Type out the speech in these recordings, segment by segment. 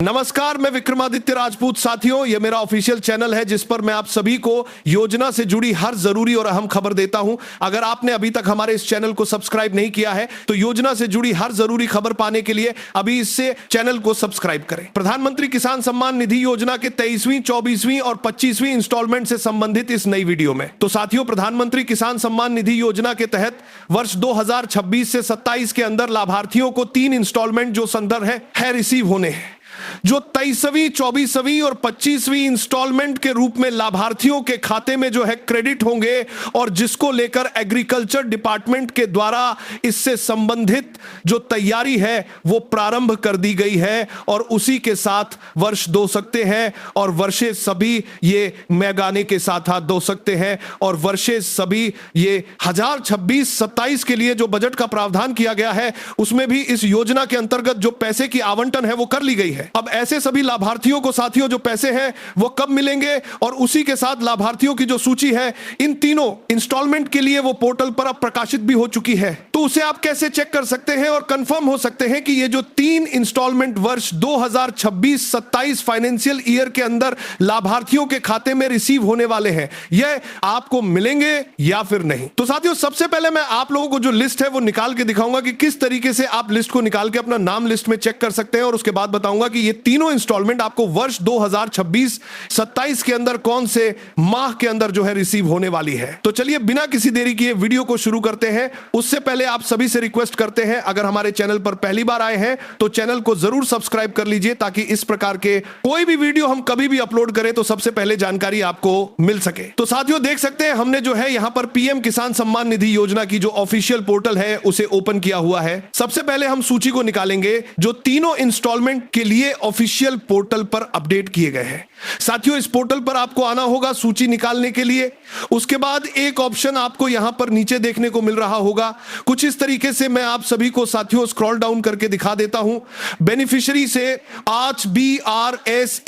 नमस्कार, मैं विक्रमादित्य राजपूत। साथियों, यह मेरा ऑफिशियल चैनल है जिस पर मैं आप सभी को योजना से जुड़ी हर जरूरी और अहम खबर देता हूं। अगर आपने अभी तक हमारे इस चैनल को सब्सक्राइब नहीं किया है तो योजना से जुड़ी हर जरूरी खबर पाने के लिए अभी इससे चैनल को सब्सक्राइब करें। प्रधानमंत्री किसान सम्मान निधि योजना के 23वीं, 24वीं और 25वीं इंस्टॉलमेंट से संबंधित इस नई वीडियो में। तो साथियों, प्रधानमंत्री किसान सम्मान निधि योजना के तहत वर्ष 2026 से 27 के अंदर लाभार्थियों को 3 इंस्टॉलमेंट जो संदर्भ है रिसीव होने हैं। जो 23वीं, 24वीं और 25वीं इंस्टॉलमेंट के रूप में लाभार्थियों के खाते में जो है क्रेडिट होंगे और जिसको लेकर एग्रीकल्चर डिपार्टमेंट के द्वारा इससे संबंधित जो तैयारी है वो प्रारंभ कर दी गई है। और उसी के साथ वर्ष दो सकते हैं और वर्षे सभी ये मैगाने के साथ हाथ दो सकते हैं और वर्षे सभी ये 2026-27 के लिए जो बजट का प्रावधान किया गया है उसमें भी इस योजना के अंतर्गत जो पैसे की आवंटन है वो कर ली गई है। अब ऐसे सभी लाभार्थियों को साथियों जो पैसे हैं वो कब मिलेंगे और उसी के साथ लाभार्थियों की जो सूची है इन तीनों इंस्टॉलमेंट के लिए वो पोर्टल पर अब प्रकाशित भी हो चुकी है। तो उसे आप कैसे चेक कर सकते हैं और कंफर्म हो सकते हैं कि ये जो 3 इंस्टॉलमेंट वर्ष 2026-27 फाइनेंशियल ईयर के अंदर लाभार्थियों के खाते में रिसीव होने वाले हैं, यह आपको मिलेंगे या फिर नहीं। तो साथियों, सबसे पहले मैं आप लोगों को जो लिस्ट है वो निकाल के दिखाऊंगा कि किस तरीके से आप लिस्ट को निकाल के अपना नाम लिस्ट में चेक कर सकते हैं और उसके बाद बताऊंगा कि ये तीनों इंस्टॉलमेंट आपको वर्ष 2026-27 के अंदर कौन से माह के अंदर जो है रिसीव होने वाली है। तो चलिए बिना किसी देरी किए वीडियो को शुरू करते हैं। उससे पहले आप सभी से रिक्वेस्ट करते हैं, अगर हमारे चैनल पर पहली बार आए हैं तो चैनल को जरूर सब्सक्राइब कर लीजिए ताकि इस प्रकार के कोई भी वीडियो हम कभी भी अपलोड करें तो सबसे पहले जानकारी आपको मिल सके। तो साथियों, देख सकते हैं हमने जो है यहां पर पीएम किसान सम्मान निधि योजना की जो ऑफिशियल पोर्टल है उसे ओपन किया हुआ है। सबसे पहले हम सूची को निकालेंगे जो तीनों इंस्टॉलमेंट के लिए ऑफिशियल पोर्टल पर अपडेट किए गए हैं। साथियों, इस पोर्टल पर आपको आना होगा सूची निकालने के लिए। उसके बाद एक ऑप्शन आपको यहां पर नीचे देखने को मिल रहा होगा कुछ इस तरीके से। मैं आप सभी को साथियों स्क्रॉल डाउन करके दिखा देता हूं। बेनिफिशियरी से BRSESCSA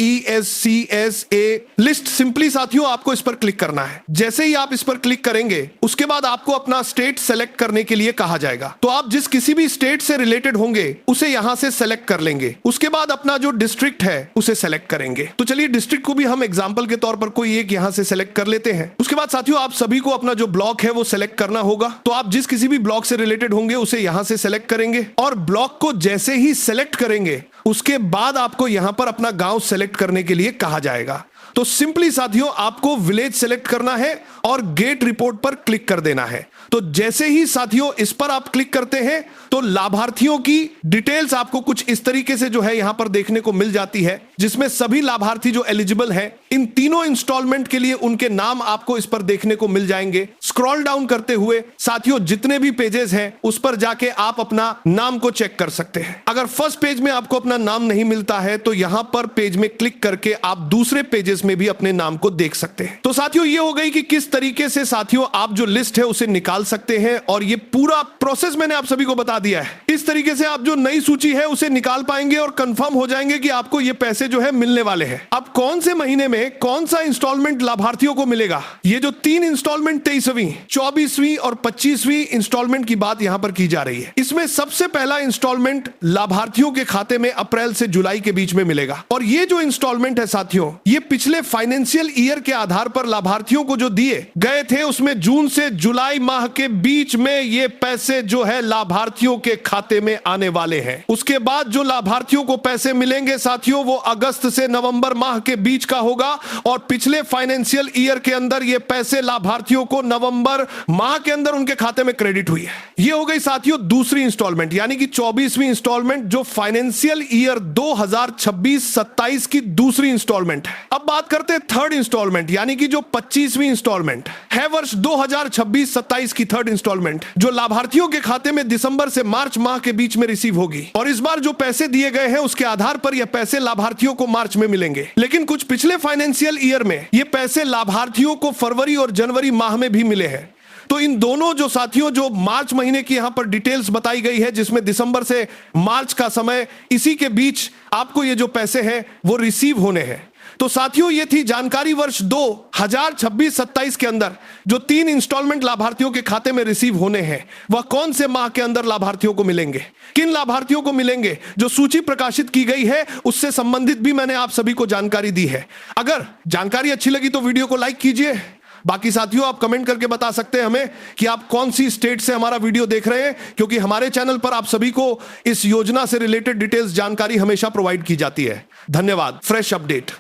लिस्ट, सिंपली साथियों आपको इस पर क्लिक करना है। जैसे ही आप इस पर क्लिक करेंगे उसके बाद आपको अपना स्टेट सेलेक्ट करने के लिए कहा जाएगा। तो आप जिस किसी भी स्टेट से रिलेटेड होंगे उसे यहां से सेलेक्ट कर लेंगे। उसके बाद अपना जो डिस्ट्रिक्ट है उसे सेलेक्ट करेंगे। तो चलिए डिस्ट्रिक्ट को भी हम एग्जांपल के तौर पर कोई एक यहां से सेलेक्ट कर लेते हैं। उसके बाद साथियों आप सभी को अपना जो ब्लॉक है वो सेलेक्ट करना होगा। तो आप जिस किसी भी ब्लॉक से रिलेटेड होंगे उसे यहां से सेलेक्ट करेंगे और ब्लॉक को जैसे ही सेलेक्ट करेंगे उसके बाद आपको यहां पर अपना गांव सेलेक्ट करने के लिए कहा जाएगा। तो सिंपली साथियों आपको विलेज सेलेक्ट करना है और गेट रिपोर्ट पर क्लिक कर देना है। तो जैसे ही साथियों इस पर आप क्लिक करते हैं तो लाभार्थियों की डिटेल्स आपको कुछ इस तरीके से जो है यहां पर देखने को मिल जाती है, जिसमें सभी लाभार्थी जो एलिजिबल हैं इन तीनों इंस्टॉलमेंट के लिए उनके नाम आपको इस पर देखने को मिल जाएंगे। स्क्रॉल डाउन करते हुए साथियों जितने भी पेजेस हैं उस पर जाके आप अपना नाम को चेक कर सकते हैं। अगर फर्स्ट पेज में आपको अपना नाम नहीं मिलता है तो यहां पर पेज में क्लिक करके आप दूसरे पेजेस में भी अपने नाम को देख सकते हैं। तो साथियों ये हो गई कि किस तरीके से साथियों आप जो लिस्ट है उसे निकाल सकते हैं और ये पूरा प्रोसेस मैंने आप सभी को बता दिया है। इस तरीके से आप जो नई सूची है उसे निकाल पाएंगे और कंफर्म हो जाएंगे कि आपको ये पैसे जो है मिलने वाले हैं। अब कौन से महीने में कौन सा इंस्टॉलमेंट लाभार्थियों को मिलेगा, ये जो 3 इंस्टॉलमेंट 23वीं, 24वीं और 25वीं इंस्टॉलमेंट की बात यहां पर की जा रही है। इसमें सबसे पहला इंस्टॉलमेंट लाभार्थियों के खाते में अप्रैल से जुलाई के बीच में मिलेगा। और ये जो इंस्टॉलमेंट है साथियों ये पिछले फाइनेंशियल ईयर के आधार पर लाभार्थियों को जो दिए गए थे उसमें जून से जुलाई माह के बीच में ये पैसे जो है लाभार्थियों के खाते में आने वाले हैं। उसके बाद जो लाभार्थियों को पैसे मिलेंगे साथियों वो अगस्त से नवंबर माह के बीच का होगा और पिछले फाइनेंशियल ईयर के अंदर ये पैसे लाभार्थियों को नवंबर माह के अंदर उनके खाते में क्रेडिट हुई है। ये हो गई साथियों दूसरी इंस्टॉलमेंट यानी कि 24वीं इंस्टॉलमेंट जो फाइनेंशियल ईयर 2026-27 की दूसरी इंस्टॉलमेंट है। अब बात करते हैं थर्ड इंस्टॉलमेंट यानी कि जो 25वीं इंस्टॉलमेंट है वर्ष 2026-27 की थर्ड इंस्टॉलमेंट जो लाभार्थियों के खाते में दिसंबर से मार्च माह के बीच में रिसीव होगी। और इस बार जो पैसे दिए गए हैं उसके आधार पर यह पैसे लाभार्थियों को मार्च में मिलेंगे, लेकिन कुछ पिछले फाइनेंशियल ईयर में ये पैसे लाभार्थियों को फरवरी और जनवरी माह में भी मिले हैं। तो इन दोनों जो साथियों जो मार्च महीने की यहां पर डिटेल्स बताई गई है जिसमें दिसंबर से मार्च का समय, इसी के बीच आपको ये जो पैसे हैं वो रिसीव होने हैं। तो साथियों, ये थी जानकारी वर्ष 2026-27 के अंदर जो 3 इंस्टॉलमेंट लाभार्थियों के खाते में रिसीव होने हैं, वह कौन से माह के अंदर लाभार्थियों को मिलेंगे, किन लाभार्थियों को मिलेंगे। जो सूची प्रकाशित की गई है उससे संबंधित भी मैंने आप सभी को जानकारी दी है। अगर जानकारी अच्छी लगी तो वीडियो को लाइक कीजिए। बाकी साथियों, आप कमेंट करके बता सकते हैं हमें कि आप कौन सी स्टेट से हमारा वीडियो देख रहे हैं, क्योंकि हमारे चैनल पर आप सभी को इस योजना से रिलेटेड डिटेल्स जानकारी हमेशा प्रोवाइड की जाती है। धन्यवाद। Fresh update.